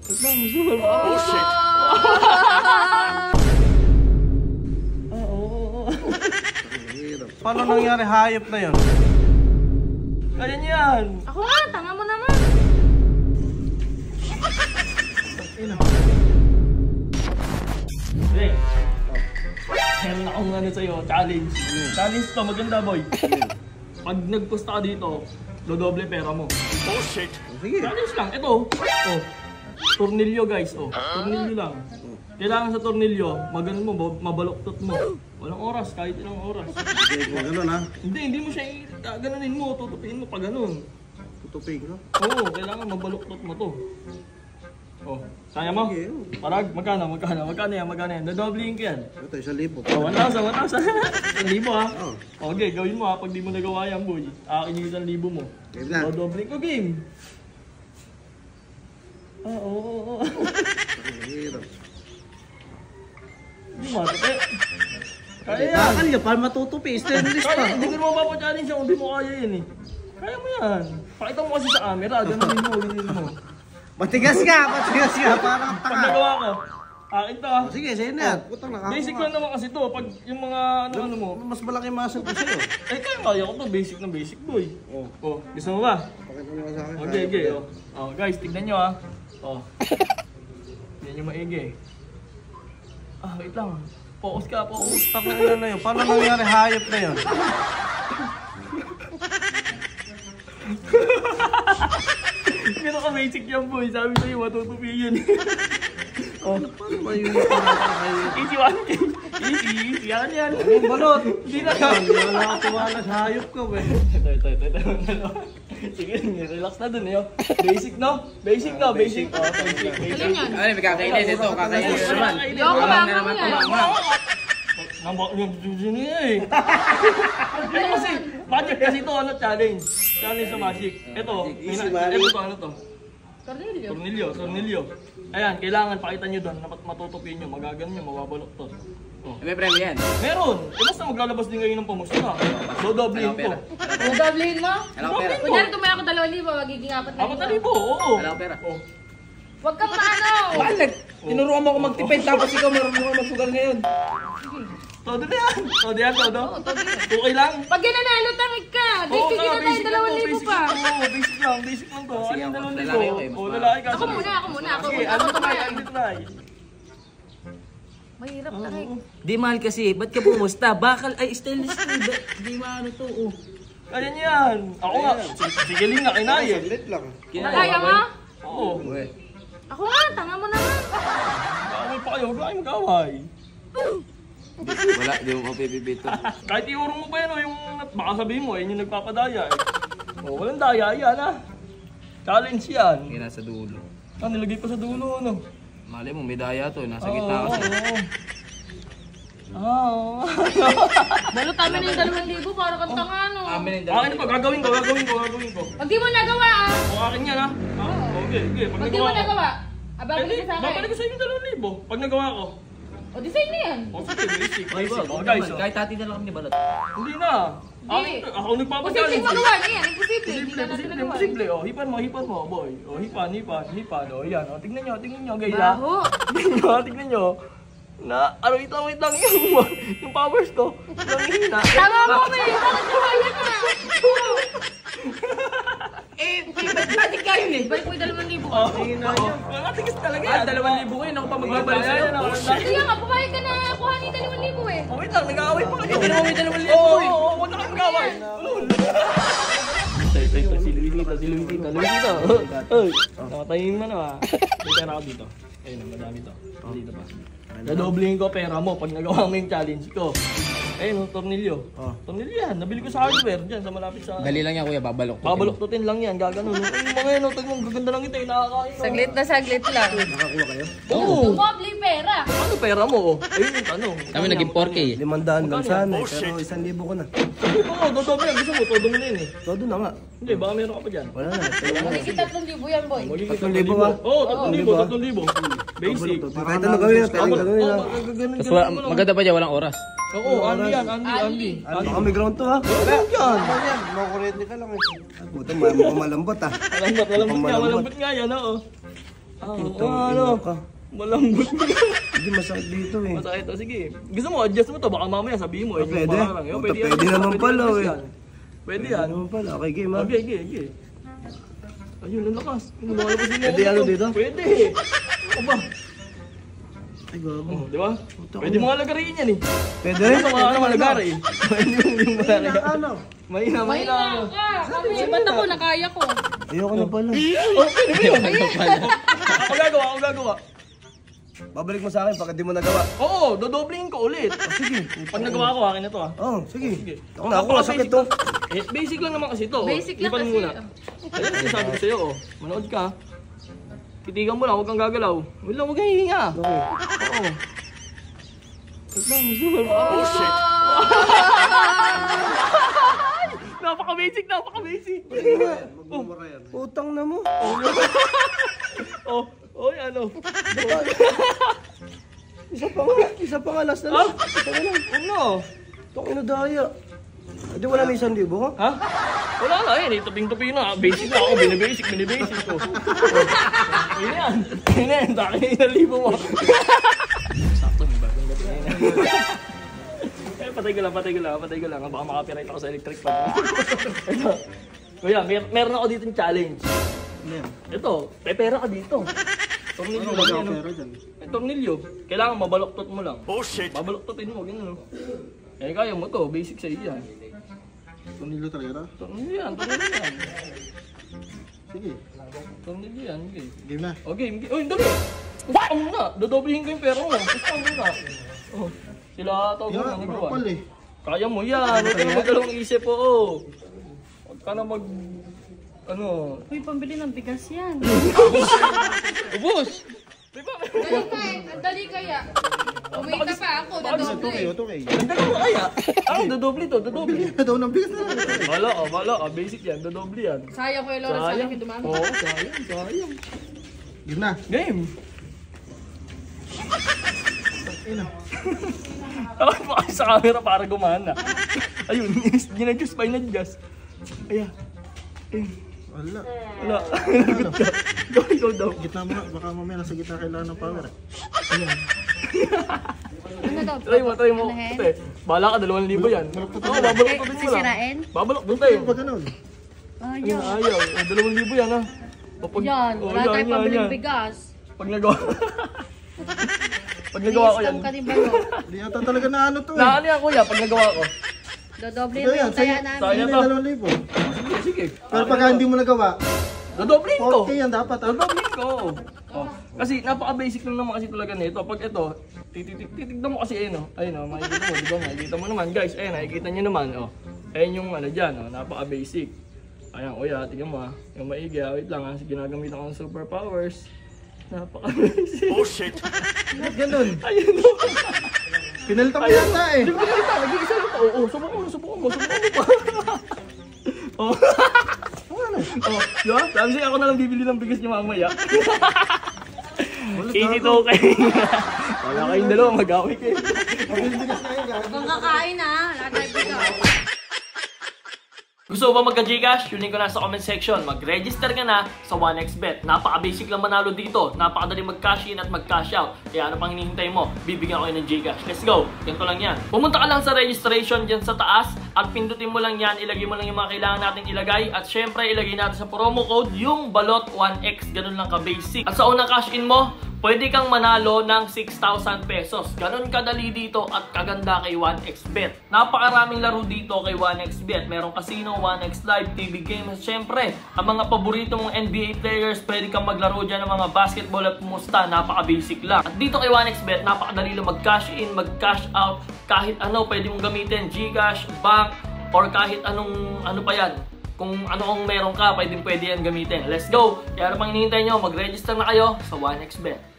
Oh, shit! Paano nangyari hayop na yun? Kaya yan! Ako nga, tanga mo naman! Hey! Meron akong ano sa'yo, challenge. Challenge to, maganda boy. Pag nagpusta ka dito, dodoble pera mo. Oh shit! Sige. Challenge lang, ito. Oh. Tornilyo guys, oh. Tornilyo lang. Kailangan sa tornilyo, magano mo, mabaloktot mo. Walang oras, kahit ilang oras. Ganun ha? Hindi mo siya ganonin mo, tutupiin mo pa ganun. Tutupin ko? Oo, kailangan mabaloktot mo to. Oh, kaya mo? Parag, magkano yan? Dodoblihin ko yan. Ito, 1,000. Oh, 1,000. 1,000 ha? Okay, gawin mo ha, pag di mo nagawa yan boy. Akin yung 1,000 mo. Game na. Dodoblihin ko game. Oo. Hirap. Hindi matute. Kaya yan. Bakal ka, para matutupi. Stainless pa. Kaya, hindi ko naman mapapachallenge kung di mo kaya yan eh. Kaya mo yan. Pakita mo kasi sa camera, ganonin mo. Matigas ka. Parang Pag tanga. nagawa ko, akin to ha. Sige, sa'yo na yan. Putang nakakawa. Basic lang naman kasi to, pag yung mga ano mo. Mas malaki muscle ko sa'yo. Kaya ko to, basic na basic boy. Oh, gusto mo ba? Pakita mo sa akin. Okay. Oh, guys, tignan nyo ha. Oh. Hindi nyo maigi. Wait lang. Focus ka. Pakita na yun. Paano nangyari hayop na yun? Pero ka basic yan boy, sabi sa'yo matutupi yun. Oh. Paano ba yun? Easy one. Easy. Yan. Ang balot. Hindi na. Hindi na nakatiwala sa hayop ka ba? Ito. Sige, relax na dun eh. Basic no? Basic. Oh, basic. Alin yan? Ay, may kakainin ito. Kakainin naman. Yoko, bango mo yan. Nambak yung dyan eh. Pero kasi, magic kasi ito ano challenge. Challenge sa magic. Ito, ano to? Tornilyo. Ayan, kailangan pakita nyo doon na matutupin nyo, magagano nyo, mababalok to. Oh. May premyo yan. Meron! Basta maglalabas din kayo ng pamusta. Dodoblehin ko. Dodoblihin mo? Alam ko pera. Kunyari tumaya ako 2,000, magiging 4,000. 4,000, oo. Alam ko pera. Oh. Huwag kang maano! Bakit? Tinuruan mo ako magtipid tapos ikaw marunong ako magsugal ngayon. Todo na yan. Todo. Oo, todo yan. Okay lang. Pag nanalo, tangik ka! Basic na tayo, 2,000 pa! Basic lang to. Sige, Ano ako, yung lalaki ako 2,000? eh, mas O, lalaki ka. Ako muna. Sige, Ako try. try. Mahirap tangik. Di mahal kasi, ba't ka pumusta? Bakal, ay stainless steel. Di maano to, oh. Kaya yan. Ako nga. Sige lang nga, kinaya. Saglit lang. Kaya mo? Oo. Ako nga, tanga mo naman! Kaway pa kayo. Huwag kayo mag-away. Wala, di mo mapipipito. Kahit iurong mo pa yan, yung baka sabihin mo, yun yung nagpapadaya. O, walang daya yan ha. Challenge yan. Hindi nasa dulo. Nilagay pa sa dulo, ano? Mali mo, may daya to. Nasa gitna kasi. Oo. Balot kami ng 2,000 para kang tanga, no? Amin Akin pa, gagawin ko. Pag di mo nagawa, ah! O, akin yan ha. Okay. Pag di mo nagawa, babalik ka sa Babalik ko akin. sa inyo 2,000. Pag nagawa ko. O, design na yan! O, sige, basic. Ay, O, guys, o. kahit hati na lang kami ni Balot. Hindi na. Hindi. Ako nagpapadali. Posibleng magawa na yan, imposible. Hindi na natin nagawa. Imposible. O, hipan mo, boy. O, hipan. O, yan. O, tignan nyo, guys ha. Baho! Tignan nyo. Na, wait lang yung powers ko. Nanghihina. Tama mo, may! Bakit kaya ka? Ba't ka yun eh? Balik mo yung 2,000 ko. Mga tigis talaga Ah, yan. 2,000 ko yun. Ako pa magbabalik sa'yo. Kaya nga, pumayag ka na kuhanin 2,000 eh. Wait lang, nag-aaway pa kayo. Hindi naman may 2,000 Oo, ko eh. huwag na kayo mag-aaway. Si Luisita. Ay, nakatayin mo na ha. May pera ako dito. Ayun, madami to. Dito pa. Nadoblehin ko pera mo pag nagawa mo yung challenge ko. Ayun, tornilyo. Tornilyo yan. Nabili ko sa hardware dyan sa malapit sa... Dali lang yan kuya, babalok. Babaloktutin lang yan, gaganon. Ay, mga yan, tagmong gaganda lang ito, nakakain. Saglit lang. Nakakuha kayo? Oo. Tumobli pera. Ano pera mo? Ayun yung tanong. Kami naging 4K eh. 500 lang sana eh. Pero 1,000 ko na. Sabi mo ko, dodoble yan. Gusto mo, todo mo na yun eh. Todo na nga. Hindi, baka meron ka pa dyan. Wala na. Magiging 3,000 yan, boy. Magiging 3,000 ba? Oo, 3,000. Basic. Kahit ano gawin, kahit ano gawin na. Tapos maganda pa dyan, walang oras. Oo, Andy. Baka may ground to ha. Wala yan. Makurente ka lang eh. Buto, malambot ha. Malambot nga yan, oo. Ano? ka. Malambot mo. Hindi masakit dito eh. Masakit. Sige. Gusto mo, adjust mo to. Baka mamaya sabihin mo. Pwede? Pwede yan. Pwede naman pala yan. eh. Pwede yan. Ano pala? Okay, game ha? Okay. Ayun, ang lakas. Lumalabas mo. Pwede ano dito? Pwede. Aba. Ay, gago. Di ba? Pwede mo nga lagarin yan eh. Pwede? Ano mga malagari eh. Pwede mo malagari. Ano? Mahina. Mahina ka. Kami, ba't ako nakaya ko? Ayoko na pala. Oh, pwede mo yun. Ako gagawa. Babalik mo sa akin pagka di mo nagawa. Oo, dodoblihin ko ulit. Sige. Pag nagawa ko, akin na to ah. Oo, sige. Sige. Ako na, sakit to. Eh, basic lang naman kasi to. Basic lang Lipan kasi. muna. Ayun, sinasabi ko sa'yo, oh. Manood ka. Titigan mo lang, huwag kang gagalaw. Huwag kang hihinga. Okay. Oo. Wait lang, zoom. Oh, shit. Napaka-basic. Magmumura yan. Utang na mo. Oy, ano? Isa pa nga, last na lang. Ano? Itong inadaya. Hindi wala na 1,000 ha? Ha? Wala na eh, tuping-tupi na. Basic na ako, binibasic ko. Yun yan, sa akin 1,000 mo. Sakto, may bagong gabi na yun. Eh, patay ko lang. Baka makapiright ako sa electric fan. Ito. Kuya, meron ako dito yung challenge. Ito, may pera ka dito. Tornilyo lang yan. May tornilyo. Kailangan mabaloktot mo lang. Oh shit! Babaloktotin mo, gano'n. Eh, kaya mo to, basic sa iya. Tornilyo talaga? Tornilyo yan. Sige. Tornilyo yan, okay. Game na. Okay, uy, dali! Pusta mo na! Dodoblihin ko yung pera mo. Pusta mo na. Oh, sila tawag mo na nagawa. Makapal eh. Kaya mo yan. Huwag ka na magdalawang isip, oo. Huwag ka na ano. Uy, pambili ng bigas yan. Ubus! Dali kaya. Umita pa ako, dadoble. 2K. Ang dalawa mo kaya? Dodoble to, dodoble. Daw ng bigas na. Bala ka. Basic yan, dodoble yan. Sayang ko yung Lawrence, sayang yung dumami. Oo, sayang. Game na. Game! Ina. Takot mo kasi sa camera para gumana. Ayun, ginadjust pa, inadjust. Ayan. Wala. Wala. Lagot ka. Ikaw daw. Gitna mo nga. Baka mamaya nasa gitna kailangan ng power eh. Ano daw? Try mo. Ate, bahala ka, 2,000 yan. Oo, babaloktotin mo lang. Sisirain? Babalok, tayo. Pag ganun. Ayun, ayaw. 2,000 yan ha. Yan, wala tayong pabiling bigas. Pag nagawa. Pag nagawa ko yan. May ka din ba no? Hindi yata talaga na ano to eh. Naano yan kuya, pag nagawa ko. Dodoble mo yung taya namin. Sayang Hindi to. 2,000. Sige. Pero pag hindi mo nagawa, Dodoblin ko. 4K yan dapat ah. Dodoblin ko. Oh. Kasi napaka-basic lang naman kasi talaga nito. Pag ito, titignan mo kasi ayun, ayun makikita mo, di ba? Makikita mo naman, guys. Ayun, nakikita niyo naman, Ayun yung ano diyan, napaka-basic. Ayan, kuya, tingnan mo yung maigi, wait lang ginagamit ako ng superpowers. Napaka-basic. Oh shit. Ba't ganun? Ayun. Pinalitan mo yata eh. Di ba kita, nag-iisa lang to. Oo, subukan mo pa. Oh. Di ba? Sabi siya ako na lang bibili ng bigas niya mamaya. Easy to okay. Wala kayong dalawa, mag-away kayo. Kung kakain lahat tayo bigas. Gusto mo ba magka-Gcash? Tunin ko na sa comment section. Mag-register ka na sa 1xBet. Napaka-basic lang manalo dito. Napakadali mag-cash in at mag-cash out. Kaya ano pang hinihintay mo? Bibigyan ko kayo ng Gcash. Let's go! Ganito lang yan. Pumunta ka lang sa registration dyan sa taas at pindutin mo lang yan. Ilagay mo lang yung mga kailangan natin ilagay. At syempre, ilagay natin sa promo code yung balot 1x. Ganun lang ka-basic. At sa unang cash in mo, pwede kang manalo ng 6,000 pesos. Ganon kadali dito at kaganda kay 1xBet. Napakaraming laro dito kay 1xBet. Merong casino, 1x Live, TV games. Siyempre, ang mga paborito mong NBA players, pwede kang maglaro dyan ng mga basketball at kumusta. Napaka-basic lang. At dito kay 1xBet, napakadali lang mag-cash in, mag-cash out. Kahit ano, pwede mong gamitin. Gcash, bank, or kahit anong ano pa yan. Kung ano kung meron ka, pwede yan gamitin. Let's go! Kaya ano pang hinihintay nyo, mag-register na kayo sa 1xBet.